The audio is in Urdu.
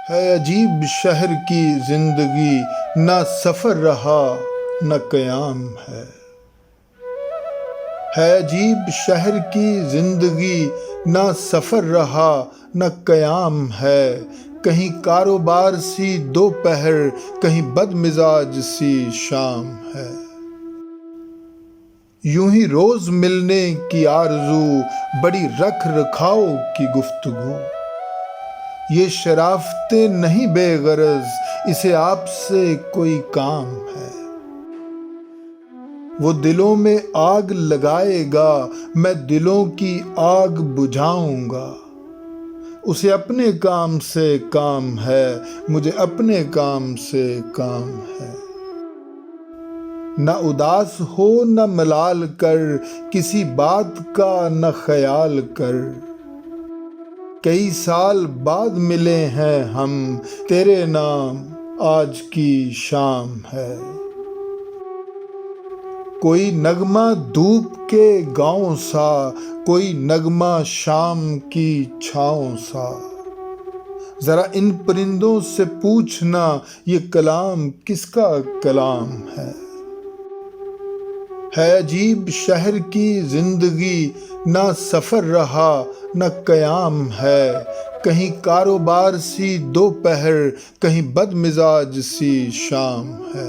ہے عجیب شہر کی زندگی، نہ سفر رہا نہ قیام ہے عجیب شہر کی زندگی، نہ سفر رہا نہ قیام ہے، کہیں کاروبار سی دوپہر، کہیں بد مزاج سی شام ہے، یوں ہی روز ملنے کی آرزو، بڑی رکھ رکھاؤ کی گفتگو، یہ شرافتیں نہیں بے غرض، اسے آپ سے کوئی کام ہے، وہ دلوں میں آگ لگائے گا، میں دلوں کی آگ بجھاؤں گا، اسے اپنے کام سے کام ہے، مجھے اپنے کام سے کام ہے، نہ اداس ہو نہ ملال کر، کسی بات کا نہ خیال کر، کئی سال بعد ملے ہیں ہم، تیرے نام آج کی شام ہے، کوئی نغمہ دھوپ کے گاؤں سا، کوئی نغمہ شام کی چھاؤں سا، ذرا ان پرندوں سے پوچھنا یہ کلام کس کا کلام ہے عجیب شہر کی زندگی، نہ سفر رہا نہ قیام ہے، کہیں کاروبار سی دوپہر، کہیں بد مزاج سی شام ہے۔